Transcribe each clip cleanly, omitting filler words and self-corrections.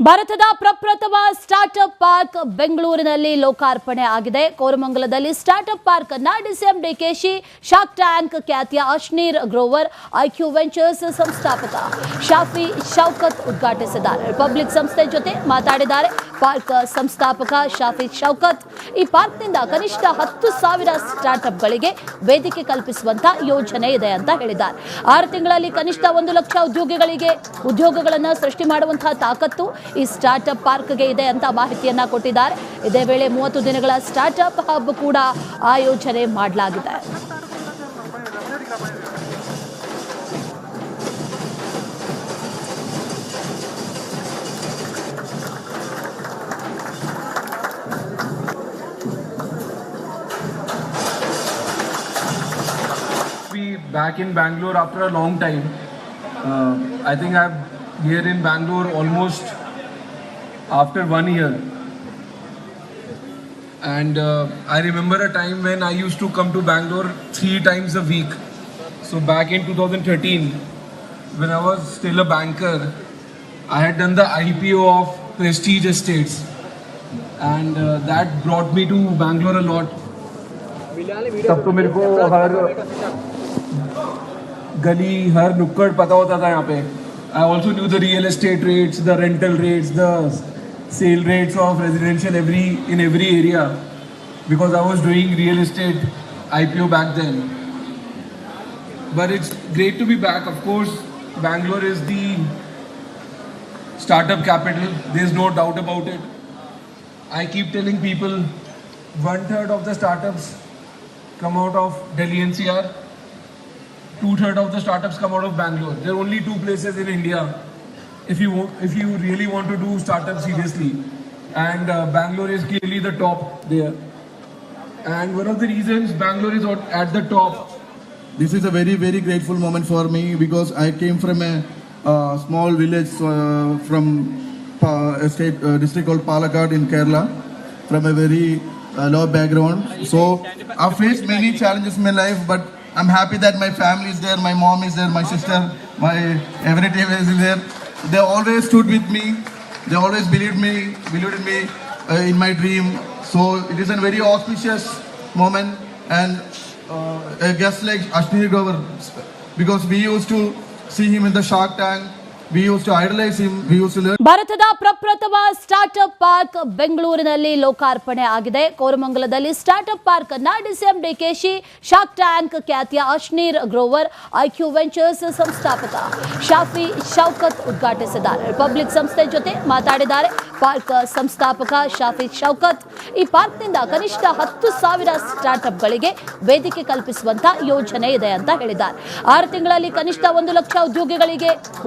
ಭಾರತದ ಪ್ರಪ್ರಥಮ startup park ಬೆಂಗಳೂರಿನಲ್ಲಿ ಲೋಕಾರ್ಪಣೆ ಆಗಿದೆ. ಕೋರಮಂಗಲದಲ್ಲಿ ಸ್ಟಾರ್ಟ್ಅಪ್ ಪಾರ್ಕ್ ಅನ್ನ ಡಿಸಿಎಂ ಡಿಕೆಶಿ, ಶಾರ್ಕ್ ಟ್ಯಾಂಕ್ ಖ್ಯಾತಿಯ ಅಶ್ನೀರ್ ಗ್ರೋವರ್, ಐಕ್ಯೂ ವೆಂಚರ್ಸ್ ಸಂಸ್ಥಾಪಕ ಶಾಫಿ ಶೌಕತ್ ಉದ್ಘಾಟಿಸಿದ್ದಾರೆ. ರಿಪಬ್ಲಿಕ್ ಸಂಸ್ಥೆ ಜೊತೆ ಮಾತಾಡಿದ್ದಾರೆ ಪಾರ್ಕ್ ಸಂಸ್ಥಾಪಕ ಶಾಫಿ ಶೌಕತ್. ಈ ಪಾರ್ಕ್ನಿಂದ ಕನಿಷ್ಠ 10,000 ಸ್ಟಾರ್ಟ್ಅಪ್ಗಳಿಗೆ ವೇದಿಕೆ ಕಲ್ಪಿಸುವಂತ ಯೋಜನೆ ಇದೆ ಅಂತ ಹೇಳಿದ್ದಾರೆ. 6 ತಿಂಗಳಲ್ಲಿ ಕನಿಷ್ಠ 1 ಲಕ್ಷ ಉದ್ಯೋಗಗಳನ್ನು ಸೃಷ್ಟಿ ಮಾಡುವಂತಹ ತಾಕತ್ತು ಈ ಸ್ಟಾರ್ಟ್ಅಪ್ ಪಾರ್ಕ್ಗೆ ಇದೆ ಅಂತ ಮಾಹಿತಿಯನ್ನ ಕೊಟ್ಟಿದ್ದಾರೆ. ಇದೇ ವೇಳೆ 30 ದಿನಗಳ ಸ್ಟಾರ್ಟ್ಅಪ್ ಹಬ್ ಕೂಡ ಆಯೋಜನೆ ಮಾಡಲಾಗಿದೆ. Back in Bangalore after a long time. I think I'm here in Bangalore almost after 1 year. And I remember a time when I used to come to Bangalore 3 times a week. So back in 2013, when I was still a banker, I had done the IPO of Prestige Estates. And that brought me to Bangalore a lot. तब तो मेरे को हर गली हर नुक्कड़ पता होता था यहाँ पे. I also knew the real estate rates, the rental rates, the sale rates of residential in every area, because I was doing real estate IPO back then. But it's great to be back. Of course, Bangalore is the startup capital. There's no doubt about it. I keep telling people 1/3 of the startups come out of Delhi NCR. 2/3 of the startups come out of Bangalore. There are only 2 places in India if you really want to do startups seriously, and Bangalore is clearly the top there. And one of the reasons Bangalore is at the top. This is a very, very grateful moment for me, because I came from a small village from a state district called Palakkad in Kerala, from a very low background. So I've faced many challenges in my life, but I'm happy that my family is there, my mom is there, my sister, my everything is there. They always stood with me. They always believed in me in my dream. So it is a very auspicious moment, and a guest like Ashneer Grover, because we used to see him in the Shark Tank. We used to idolize him. We used to learn. ಭಾರತದ ಪ್ರಪ್ರಥಮ startup park ಬೆಂಗಳೂರಿನಲ್ಲಿ ಲೋಕಾರ್ಪಣೆ ಆಗಿದೆ. ಕೋರಮಂಗಲದಲ್ಲಿ startup park ಅನ್ನ DCM DKShi, shark tank ಖ್ಯಾತಿಯ ಅಶ್ನೀರ್ grower, IQ ventures ಸಂಸ್ಥಾಪಕ Shafi Shaukat ಉದ್ಘಾಟಿಸಿದ್ದಾರೆ. Republic ಸಂಸ್ಥೆ ಜೊತೆ ಮಾತಾಡಿದ್ದಾರೆ ಪಾರ್ಕ್ ಸಂಸ್ಥಾಪಕ ಶಾಫಿ ಶೌಕತ್. ಈ ಪಾರ್ಕ್ನಿಂದ ಕನಿಷ್ಠ 10,000 ಸ್ಟಾರ್ಟ್ಅಪ್ಗಳಿಗೆ ವೇದಿಕೆ ಕಲ್ಪಿಸುವಂತ ಯೋಜನೆ ಇದೆ ಅಂತ ಹೇಳಿದ್ದಾರೆ. 6 ತಿಂಗಳಲ್ಲಿ ಕನಿಷ್ಠ 1 ಲಕ್ಷ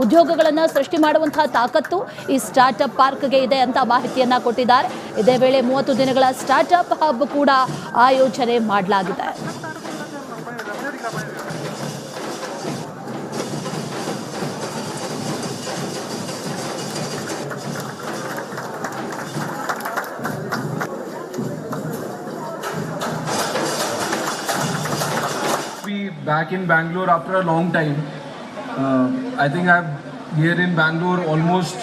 ಉದ್ಯೋಗಗಳನ್ನು ಸೃಷ್ಟಿ ಮಾಡುವಂತಹ ತಾಕತ್ತು ಈ ಸ್ಟಾರ್ಟ್ಅಪ್ ಪಾರ್ಕ್ಗೆ ಇದೆ ಅಂತ ಮಾಹಿತಿಯನ್ನ ಕೊಟ್ಟಿದ್ದಾರೆ. ಇದೇ ವೇಳೆ 30 ದಿನಗಳ ಸ್ಟಾರ್ಟ್ಅಪ್ ಹಬ್ ಕೂಡ ಆಯೋಜನೆ ಮಾಡಲಾಗಿದೆ. Back in Bangalore after a long time. I think I'm here in Bangalore almost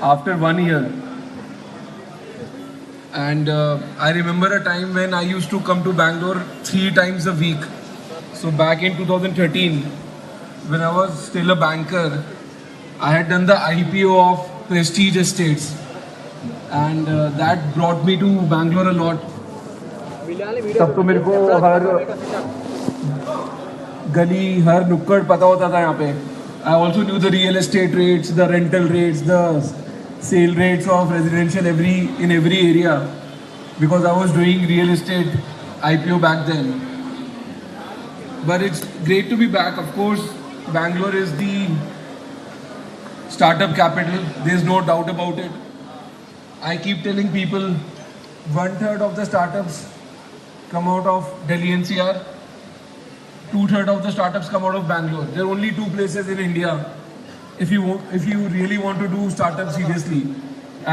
after 1 year. And I remember a time when I used to come to Bangalore 3 times a week. So back in 2013, when I was still a banker, I had done the IPO of Prestige Estates. And that brought me to Bangalore a lot. तब तो मेरे को हर गली हर नुक्कड़ पता होता था यहाँ पे. I also knew the real estate rates, the rental rates, the sale rates of residential in every area, because I was doing real estate IPO back then. But it's great to be back. Of course, Bangalore is the startup capital. There's no doubt about it. I keep telling people 1/3 of the startups come out of Delhi NCR. 2/3 of the startups come out of Bangalore. There are only 2 places in India if you really want to do startups seriously,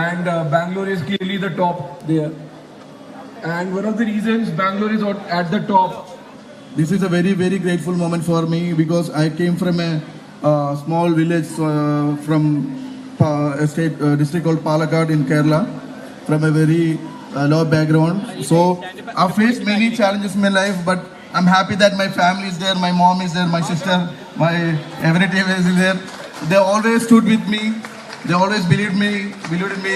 and Bangalore is clearly the top there. And one of the reasons Bangalore is at the top. This is a very, very grateful moment for me, because I came from a small village from district called Palakkad in Kerala, from a very low background. So I've faced many challenges in my life, but I'm happy that my family is there, my mom is there, my sister, my everything is there. They always stood with me. They always believed in me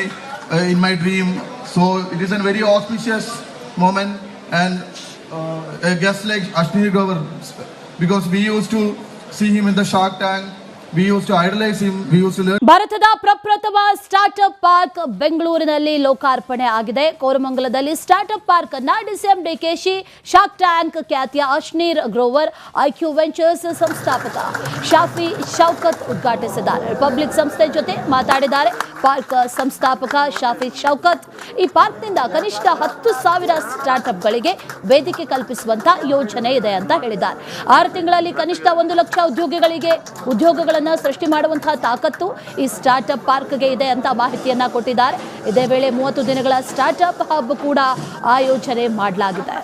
in my dream. So it is a very auspicious moment, and a guest like Ashnir Grover, because we used to see him in the Shark Tank. We used to idolize him. We used to learn. ಭಾರತದ ಪ್ರಪ್ರಥಮ startup park ಬೆಂಗಳೂರಿನಲ್ಲಿ ಲೋಕಾರ್ಪಣೆ ಆಗಿದೆ. ಕೋರಮಂಗಲದಲ್ಲಿ startup park ಅನ್ನ DCM DKShi, shark tank ಖ್ಯಾತಿಯ ಅಶ್ನೀರ್ grower, IQ ventures ಸಂಸ್ಥಾಪಕ Shafi Shaukat ಉದ್ಘಾಟಿಸಿದ್ದಾರೆ. Republic ಸಂಸ್ಥೆ ಜೊತೆ ಮಾತಾಡಿದ್ದಾರೆ ಪಾರ್ಕ್ ಸಂಸ್ಥಾಪಕ ಶಾಫಿ ಶೌಕತ್. ಈ ಪಾರ್ಕ್ನಿಂದ ಕನಿಷ್ಠ 10,000 ಸ್ಟಾರ್ಟ್ಅಪ್ಗಳಿಗೆ ವೇದಿಕೆ ಕಲ್ಪಿಸುವಂತ ಯೋಜನೆ ಇದೆ ಅಂತ ಹೇಳಿದ್ದಾರೆ. 6 ತಿಂಗಳಲ್ಲಿ ಕನಿಷ್ಠ 1 ಲಕ್ಷ ಉದ್ಯೋಗಗಳನ್ನು ಸೃಷ್ಟಿ ಮಾಡುವಂತಹ ತಾಕತ್ತು ಈ ಸ್ಟಾರ್ಟ್ಅಪ್ ಪಾರ್ಕ್ಗೆ ಇದೆ ಅಂತ ಮಾಹಿತಿಯನ್ನ ಕೊಟ್ಟಿದ್ದಾರೆ. ಇದೇ ವೇಳೆ 30 ದಿನಗಳ ಸ್ಟಾರ್ಟ್ಅಪ್ ಹಬ್ ಕೂಡ ಆಯೋಜನೆ ಮಾಡಲಾಗಿದೆ.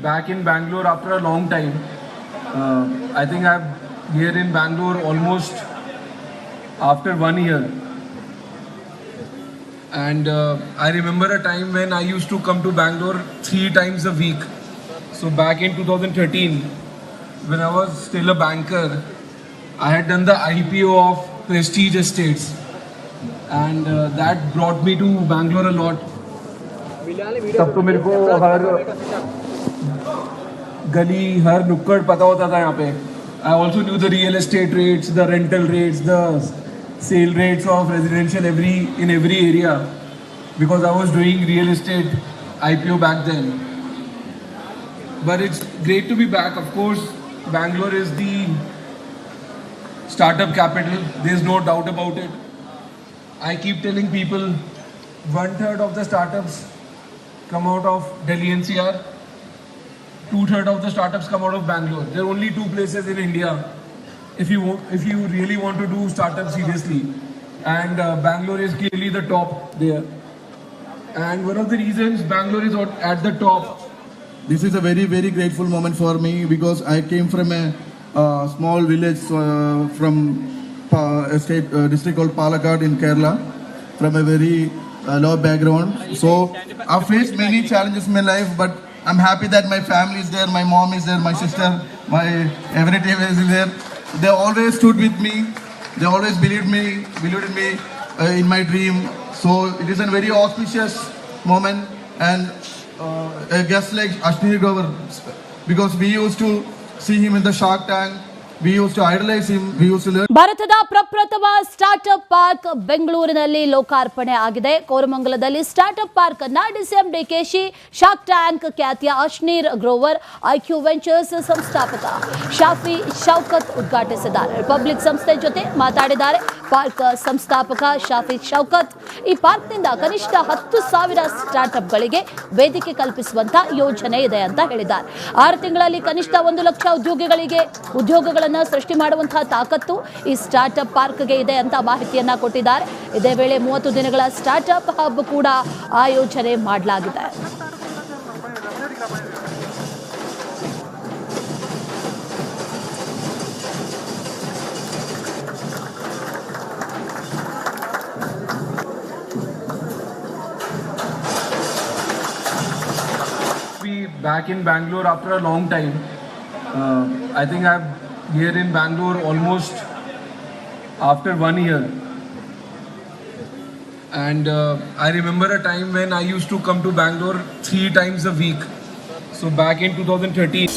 Back in Bangalore after a long time. I think I'm here in Bangalore almost after 1 year. And I remember a time when I used to come to Bangalore 3 times a week. So back in 2013, when I was still a banker, I had done the IPO of Prestige Estates. And that brought me to Bangalore a lot. तब तो मेरे को हर गली हर नुक्कड़ पता होता था यहाँ पे. I also knew the real estate rates, the rental rates, the sale rates of residential in every area, because I was doing real estate IPO back then. But it's great to be back. Of course, Bangalore is the startup capital. There's no doubt about it. I keep telling people 1/3 of the startups come out of Delhi NCR. 2/3 of the startups come out of Bangalore. There are only 2 places in India if you really want to do startups seriously, and Bangalore is clearly the top there. And one of the reasons Bangalore is at the top. This is a very, very grateful moment for me, because I came from a small village from a district called Palakkad in Kerala, from a very low background. So I've faced many challenges in my life, but I'm happy that my family is there, my mom is there, my sister, my everything is there. They always stood with me. They always believed in me in my dream. So it is a very auspicious moment, and a guest like Ashnir Grover, because we used to see him in the Shark Tank. We used to idolize him. We used to learn. ಭಾರತದ ಪ್ರಪ್ರಥಮ startup park ಬೆಂಗಳೂರಿನಲ್ಲಿ ಲೋಕಾರ್ಪಣೆ ಆಗಿದೆ. ಕೋರಮಂಗಲದಲ್ಲಿ startup park ಅನ್ನ DCM DKShi, shark tank ಖ್ಯಾತಿಯ ಅಶ್ನೀರ್ grower, IQ ventures ಸಂಸ್ಥಾಪಕ Shafi Shaukat ಉದ್ಘಾಟಿಸಿದ್ದಾರೆ. Republic ಸಂಸ್ಥೆ ಜೊತೆ ಮಾತಾಡಿದ್ದಾರೆ ಪಾರ್ಕ್ ಸಂಸ್ಥಾಪಕ ಶಾಫಿ ಶೌಕತ್. ಈ ಪಾರ್ಕ್ನಿಂದ ಕನಿಷ್ಠ 10,000 ಸ್ಟಾರ್ಟ್ಅಪ್ಗಳಿಗೆ ವೇದಿಕೆ ಕಲ್ಪಿಸುವಂತ ಯೋಜನೆ ಇದೆ ಅಂತ ಹೇಳಿದ್ದಾರೆ. 6 ತಿಂಗಳಲ್ಲಿ ಕನಿಷ್ಠ 1 ಲಕ್ಷ ಉದ್ಯೋಗಗಳನ್ನು ಸೃಷ್ಟಿ ಮಾಡುವಂತಹ ತಾಕತ್ತು ಈ ಸ್ಟಾರ್ಟ್ಅಪ್ ಪಾರ್ಕ್ಗೆ ಇದೆ ಅಂತ ಮಾಹಿತಿಯನ್ನ ಕೊಟ್ಟಿದ್ದಾರೆ. ಇದೇ ವೇಳೆ 30 ದಿನಗಳ ಸ್ಟಾರ್ಟ್ಅಪ್ ಹಬ್ ಕೂಡ ಆಯೋಜನೆ ಮಾಡಲಾಗಿದೆ. Back in Bangalore after a long time. I think I'm here in Bangalore almost after 1 year. And I remember a time when I used to come to Bangalore 3 times a week. So back in 2013.